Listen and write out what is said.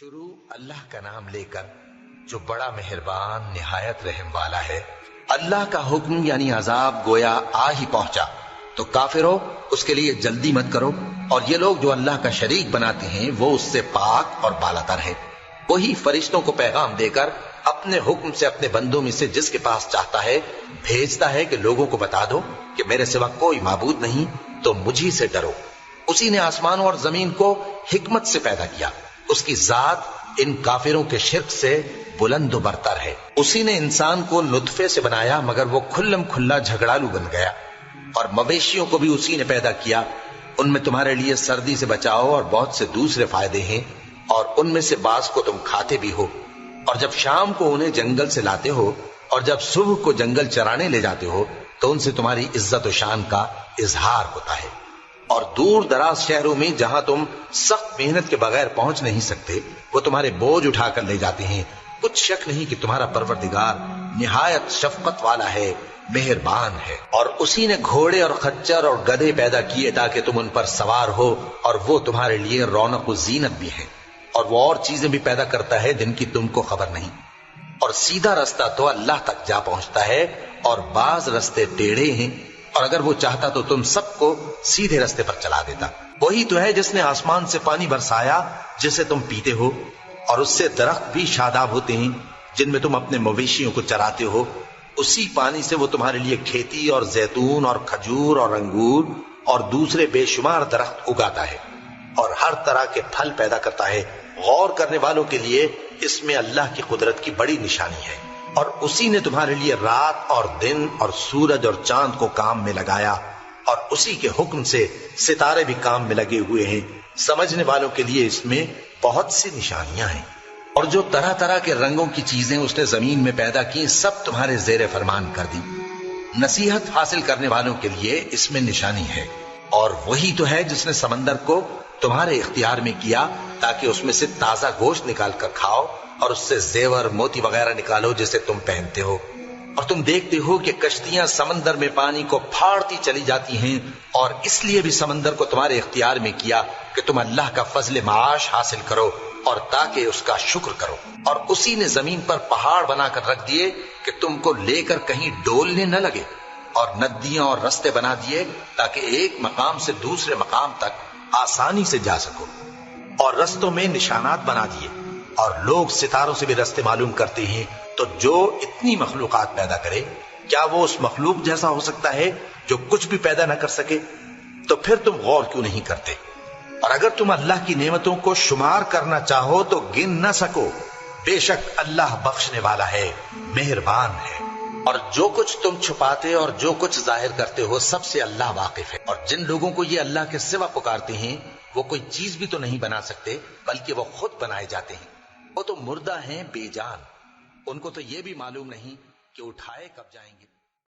شروع اللہ کا نام لے کر جو بڑا مہربان نہایت رحم والا ہے۔ اللہ کا حکم یعنی عذاب گویا آ ہی پہنچا تو کافروں اس کے لیے جلدی مت کرو، اور یہ لوگ جو اللہ کا شریک بناتے ہیں وہ اس سے پاک اور بالاتر ہے۔ وہی فرشتوں کو پیغام دے کر اپنے حکم سے اپنے بندوں میں سے جس کے پاس چاہتا ہے بھیجتا ہے کہ لوگوں کو بتا دو کہ میرے سوا کوئی معبود نہیں، تو مجھی سے ڈرو۔ اسی نے آسمانوں اور زمین کو حکمت سے پیدا کیا، اس کی ذات ان کافروں کے شرک سے بلند و برتر ہے۔ اسی نے انسان کو نطفے سے بنایا مگر وہ کھلم کھلا جھگڑالو بن گیا، اور مویشیوں کو بھی اسی نے پیدا کیا، ان میں تمہارے لیے سردی سے بچاؤ اور بہت سے دوسرے فائدے ہیں، اور ان میں سے بعض کو تم کھاتے بھی ہو، اور جب شام کو انہیں جنگل سے لاتے ہو اور جب صبح کو جنگل چرانے لے جاتے ہو تو ان سے تمہاری عزت و شان کا اظہار ہوتا ہے۔ اور دور دراز شہروں میں جہاں تم سخت محنت کے بغیر پہنچ نہیں سکتے وہ تمہارے بوجھ اٹھا کر لے جاتے ہیں۔ کچھ شک نہیں کہ تمہارا پروردگار نہایت شفقت والا ہے، مہربان ہے۔ اور اسی نے گھوڑے اور خچر اور گدھے پیدا کیے تاکہ تم ان پر سوار ہو، اور وہ تمہارے لیے رونق و زینت بھی ہیں، اور وہ اور چیزیں بھی پیدا کرتا ہے جن کی تم کو خبر نہیں۔ اور سیدھا رستہ تو اللہ تک جا پہنچتا ہے، اور بعض رستے ٹیڑھے ہیں، اور اگر وہ چاہتا تو تم سب کو سیدھے رستے پر چلا دیتا۔ وہی تو ہے جس نے آسمان سے پانی برسایا جسے تم پیتے ہو، اور اس سے درخت بھی شاداب ہوتے ہیں جن میں تم اپنے مویشیوں کو چراتے ہو۔ اسی پانی سے وہ تمہارے لیے کھیتی اور زیتون اور کھجور اور انگور اور دوسرے بے شمار درخت اگاتا ہے، اور ہر طرح کے پھل پیدا کرتا ہے۔ غور کرنے والوں کے لیے اس میں اللہ کی قدرت کی بڑی نشانی ہے۔ اور اسی نے تمہارے لیے رات اور دن اور سورج اور چاند کو کام میں لگایا، اور اسی کے حکم سے ستارے بھی کام میں لگے ہوئے ہیں۔ سمجھنے والوں کے لیے اس میں بہت سی نشانیاں ہیں۔ اور جو طرح طرح کے رنگوں کی چیزیں اس نے زمین میں پیدا کی سب تمہارے زیر فرمان کر دی۔ نصیحت حاصل کرنے والوں کے لیے اس میں نشانی ہے۔ اور وہی تو ہے جس نے سمندر کو تمہارے اختیار میں کیا تاکہ اس میں سے تازہ گوشت نکال کر کھاؤ، اور اس سے زیور موتی وغیرہ نکالو جسے تم پہنتے ہو۔ اور تم دیکھتے ہو کہ کشتیاں سمندر میں پانی کو پھاڑتی چلی جاتی ہیں، اور اس لیے بھی سمندر کو تمہارے اختیار میں کیا کہ تم اللہ کا فضل معاش حاصل کرو اور تاکہ اس کا شکر کرو۔ اور اسی نے زمین پر پہاڑ بنا کر رکھ دیے کہ تم کو لے کر کہیں ڈولنے نہ لگے، اور ندیاں اور رستے بنا دیے تاکہ ایک مقام سے دوسرے مقام تک آسانی سے جا سکو، اور رستوں میں نشانات بنا دیے۔ اور لوگ ستاروں سے بھی رستے معلوم کرتے ہیں۔ تو جو اتنی مخلوقات پیدا کرے کیا وہ اس مخلوق جیسا ہو سکتا ہے جو کچھ بھی پیدا نہ کر سکے؟ تو پھر تم غور کیوں نہیں کرتے؟ اور اگر تم اللہ کی نعمتوں کو شمار کرنا چاہو تو گن نہ سکو۔ بے شک اللہ بخشنے والا ہے، مہربان ہے۔ اور جو کچھ تم چھپاتے اور جو کچھ ظاہر کرتے ہو سب سے اللہ واقف ہے۔ اور جن لوگوں کو یہ اللہ کے سوا پکارتے ہیں وہ کوئی چیز بھی تو نہیں بنا سکتے بلکہ وہ خود بنائے جاتے ہیں۔ وہ تو مردہ ہیں بے جان، ان کو تو یہ بھی معلوم نہیں کہ اٹھائے کب جائیں گے۔